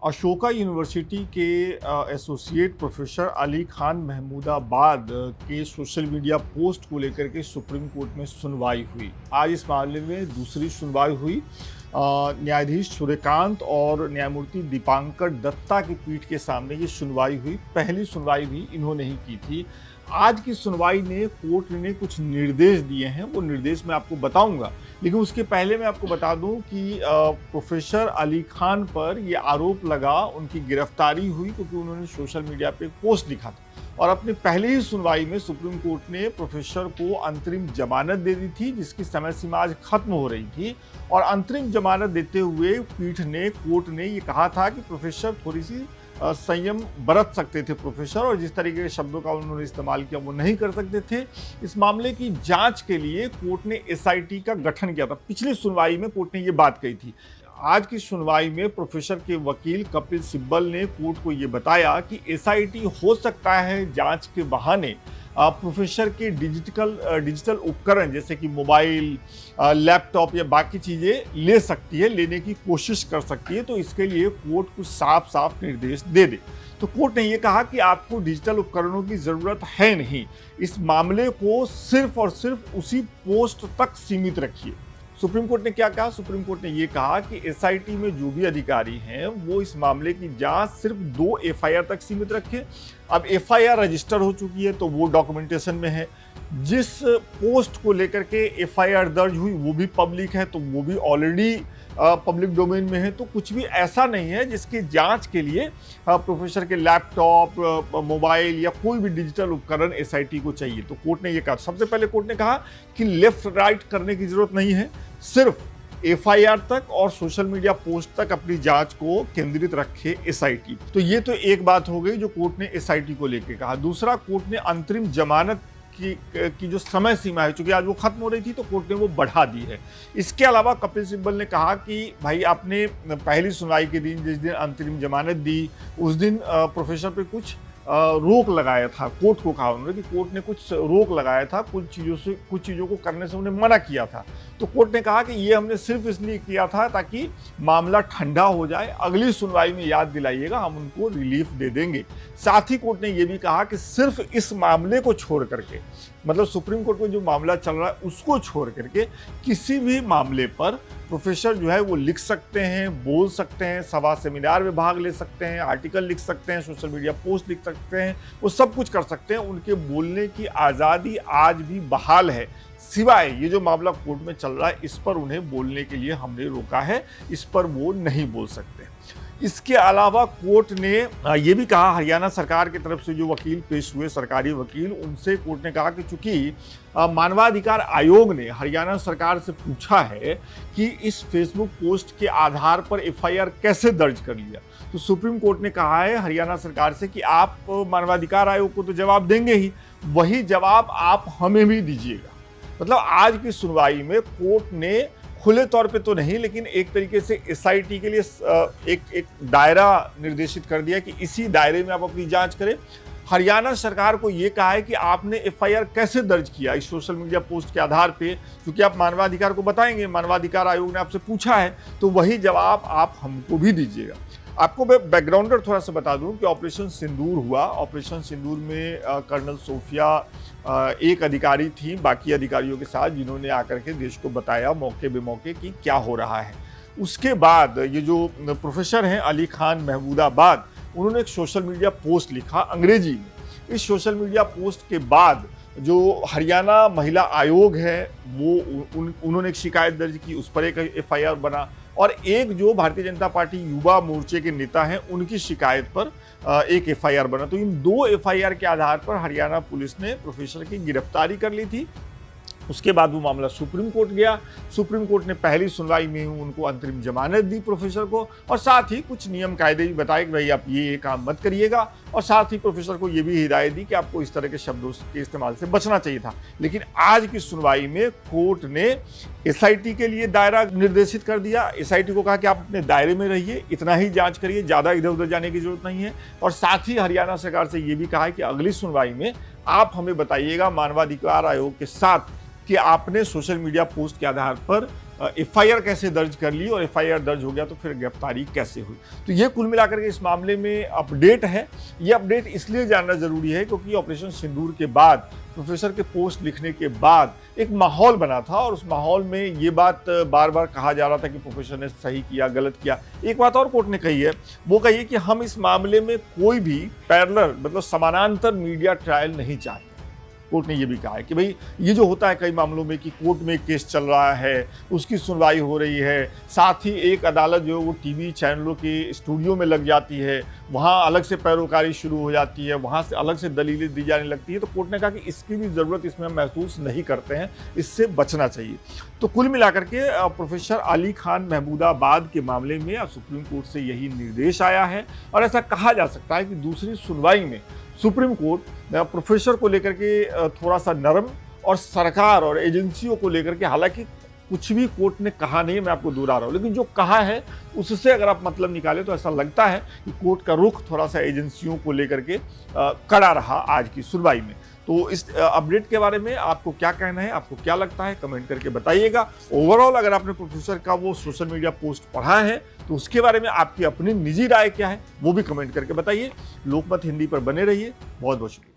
Ashoka university के associate professor Ali Khan Mahmudabad के social media post को लेकर के सुप्रीम कोर्ट में सुनवाई हुई। आज इस मामले में दूसरी सुनवाई हुई। न्यायाधीश सूर्यकांत और न्यायमूर्ति दीपांकर दत्ता की पीठ के सामने ये सुनवाई हुई। पहली सुनवाई भी इन्होंने ही की थी। आज की सुनवाई ने कोर्ट ने कुछ निर्देश दिए हैं, वो निर्देश मैं आपको बताऊंगा, लेकिन उसके पहले मैं आपको बता दूं कि प्रोफेसर अली खान पर ये आरोप लगा, उनकी गिरफ्तारी हुई क्योंकि उन्होंने सोशल मीडिया पे एक पोस्ट लिखा था और अपनी पहले ही सुनवाई में सुप्रीम कोर्ट ने प्रोफेसर को अंतरिम जमानत दे दी थी, जिसकी समय सीमा आज खत्म हो रही थी। और अंतरिम जमानत देते हुए कोर्ट ने ये कहा था कि प्रोफेसर थोड़ी सी संयम बरत सकते थे प्रोफेसर, और जिस तरीके के शब्दों का उन्होंने इस्तेमाल किया वो नहीं कर सकते थे। इस मामले की जांच के लिए कोर्ट ने एसआईटी का गठन किया था। पिछली सुनवाई में कोर्ट ने ये बात कही थी। आज की सुनवाई में प्रोफेसर के वकील कपिल सिब्बल ने कोर्ट को ये बताया कि एसआईटी हो सकता है जांच के बहाने प्रोफेसर के डिजिटल उपकरण जैसे कि मोबाइल, लैपटॉप या बाकी चीज़ें ले सकती है, लेने की कोशिश कर सकती है। तो इसके लिए कोर्ट कुछ साफ साफ निर्देश दे दे। तो कोर्ट ने ये कहा कि आपको डिजिटल उपकरणों की ज़रूरत है नहीं, इस मामले को सिर्फ और सिर्फ उसी पोस्ट तक सीमित रखिए। सुप्रीम कोर्ट ने क्या कहा? सुप्रीम कोर्ट ने ये कहा कि एसआईटी में जो भी अधिकारी हैं वो इस मामले की जांच सिर्फ 2 एफआईआर तक सीमित रखें। अब एफआईआर रजिस्टर हो चुकी है तो वो डॉक्यूमेंटेशन में है। जिस पोस्ट को लेकर के एफआईआर दर्ज हुई वो भी पब्लिक है, तो वो भी ऑलरेडी पब्लिक डोमेन में है। तो कुछ भी ऐसा नहीं है जिसकी जांच के लिए प्रोफेसर के लैपटॉप, मोबाइल या कोई भी डिजिटल उपकरण एसआईटी को चाहिए। तो कोर्ट ने ये कहा, सबसे पहले कोर्ट ने कहा कि लेफ्ट राइट करने की जरूरत नहीं है, सिर्फ एफआईआर तक और सोशल मीडिया पोस्ट तक अपनी जांच को केंद्रित रखे एसआईटी। तो ये तो एक बात हो गई जो कोर्ट ने एसआईटी को लेकर कहा। दूसरा, कोर्ट ने अंतरिम जमानत की जो समय सीमा है, चूंकि आज वो खत्म हो रही थी तो कोर्ट ने वो बढ़ा दी है। इसके अलावा कपिल सिब्बल ने कहा कि भाई आपने पहली सुनवाई के दिन जिस दिन अंतरिम जमानत दी उस दिन प्रोफेसर पे कुछ रोक लगाया था। कोर्ट को कहा उन्होंने कि कोर्ट ने कुछ रोक लगाया था, कुछ चीज़ों को करने से उन्हें मना किया था। तो कोर्ट ने कहा कि ये हमने सिर्फ इसलिए किया था ताकि मामला ठंडा हो जाए, अगली सुनवाई में याद दिलाइएगा, हम उनको रिलीफ दे देंगे। साथ ही कोर्ट ने ये भी कहा कि सिर्फ इस मामले को छोड़ करके, मतलब सुप्रीम कोर्ट में जो मामला चल रहा है उसको छोड़ करके किसी भी मामले पर प्रोफेसर जो है वो लिख सकते हैं, बोल सकते हैं, सभा सेमिनार में भाग ले सकते हैं, आर्टिकल लिख सकते हैं, सोशल मीडिया पोस्ट लिख सकते हैं, वो सब कुछ कर सकते हैं। उनके बोलने की आज़ादी आज भी बहाल है, सिवाय ये जो मामला कोर्ट में चल रहा है इस पर उन्हें बोलने के लिए हमने रोका है, इस पर वो नहीं बोल सकते। इसके अलावा कोर्ट ने ये भी कहा, हरियाणा सरकार की तरफ से जो वकील पेश हुए, सरकारी वकील, उनसे कोर्ट ने कहा कि चूंकि मानवाधिकार आयोग ने हरियाणा सरकार से पूछा है कि इस फेसबुक पोस्ट के आधार पर एफआईआर कैसे दर्ज कर लिया, तो सुप्रीम कोर्ट ने कहा है हरियाणा सरकार से कि आप मानवाधिकार आयोग को तो जवाब देंगे ही, वही जवाब आप हमें भी दीजिएगा। मतलब आज की सुनवाई में कोर्ट ने खुले तौर पे तो नहीं, लेकिन एक तरीके से एसआईटी के लिए एक दायरा निर्देशित कर दिया कि इसी दायरे में आप अपनी जांच करें। हरियाणा सरकार को ये कहा है कि आपने एफआईआर कैसे दर्ज किया इस सोशल मीडिया पोस्ट के आधार पे, क्योंकि आप मानवाधिकार को बताएंगे, मानवाधिकार आयोग ने आपसे पूछा है, तो वही जवाब आप हमको भी दीजिएगा। आपको मैं बैकग्राउंडर थोड़ा सा बता दूं कि ऑपरेशन सिंदूर हुआ। ऑपरेशन सिंदूर में कर्नल सोफिया एक अधिकारी थी बाकी अधिकारियों के साथ, जिन्होंने आकर के देश को बताया मौके बेमौके कि क्या हो रहा है। उसके बाद ये जो प्रोफेसर हैं अली खान महमूदाबाद, उन्होंने एक सोशल मीडिया पोस्ट लिखा अंग्रेजी में। इस सोशल मीडिया पोस्ट के बाद जो हरियाणा महिला आयोग है वो उन्होंने एक शिकायत दर्ज की, उस पर एक एफआईआर बना, और एक जो भारतीय जनता पार्टी युवा मोर्चे के नेता हैं उनकी शिकायत पर एक एफआईआर बना। तो इन 2 एफआईआर के आधार पर हरियाणा पुलिस ने प्रोफेसर की गिरफ्तारी कर ली थी। उसके बाद वो मामला सुप्रीम कोर्ट गया। सुप्रीम कोर्ट ने पहली सुनवाई में उनको अंतरिम जमानत दी प्रोफेसर को, और साथ ही कुछ नियम कायदे भी बताए कि भाई आप ये काम मत करिएगा, और साथ ही प्रोफेसर को ये भी हिदायत दी कि आपको इस तरह के शब्दों के इस्तेमाल से बचना चाहिए था। लेकिन आज की सुनवाई में कोर्ट ने एसआईटी के लिए दायरा निर्देशित कर दिया। एसआईटी को कहा कि आप अपने दायरे में रहिए, इतना ही जांच करिए, ज़्यादा इधर उधर जाने की जरूरत नहीं है। और साथ ही हरियाणा सरकार से ये भी कहा है कि अगली सुनवाई में आप हमें बताइएगा मानवाधिकार आयोग के साथ कि आपने सोशल मीडिया पोस्ट के आधार पर एफआईआर कैसे दर्ज कर ली और एफआईआर दर्ज हो गया तो फिर गिरफ्तारी कैसे हुई। तो ये कुल मिलाकर के इस मामले में अपडेट है। ये अपडेट इसलिए जानना जरूरी है क्योंकि ऑपरेशन सिंदूर के बाद, प्रोफेसर के पोस्ट लिखने के बाद एक माहौल बना था और उस माहौल में ये बात बार बार कहा जा रहा था कि प्रोफेसर ने सही किया, गलत किया। एक बात और कोर्ट ने कही है, वो कही है कि हम इस मामले में कोई भी पैरेलल मतलब समानांतर मीडिया ट्रायल नहीं चाहते। कोर्ट ने ये भी कहा है कि भाई ये जो होता है कई मामलों में कि कोर्ट में केस चल रहा है, उसकी सुनवाई हो रही है, साथ ही एक अदालत जो है वो टीवी चैनलों के स्टूडियो में लग जाती है, वहाँ अलग से पैरोकारी शुरू हो जाती है, वहाँ से अलग से दलीलें दी जाने लगती है। तो कोर्ट ने कहा कि इसकी भी ज़रूरत इसमें हम महसूस नहीं करते हैं, इससे बचना चाहिए। तो कुल मिलाकर के प्रोफेसर अली खान महमूदाबाद के मामले में अब सुप्रीम कोर्ट से यही निर्देश आया है और ऐसा कहा जा सकता है कि दूसरी सुनवाई में सुप्रीम कोर्ट प्रोफेसर को लेकर के थोड़ा सा नरम और सरकार और एजेंसियों को लेकर के, हालांकि कुछ भी कोर्ट ने कहा नहीं है, मैं आपको दोहरा रहा हूँ, लेकिन जो कहा है उससे अगर आप मतलब निकालें तो ऐसा लगता है कि कोर्ट का रुख थोड़ा सा एजेंसियों को लेकर के कड़ा रहा आज की सुनवाई में। तो इस अपडेट के बारे में आपको क्या कहना है, आपको क्या लगता है, कमेंट करके बताइएगा। ओवरऑल अगर आपने प्रोफेसर का वो सोशल मीडिया पोस्ट पढ़ा है तो उसके बारे में आपकी अपनी निजी राय क्या है वो भी कमेंट करके बताइए। लोकमत हिंदी पर बने रहिए। बहुत बहुत शुक्रिया।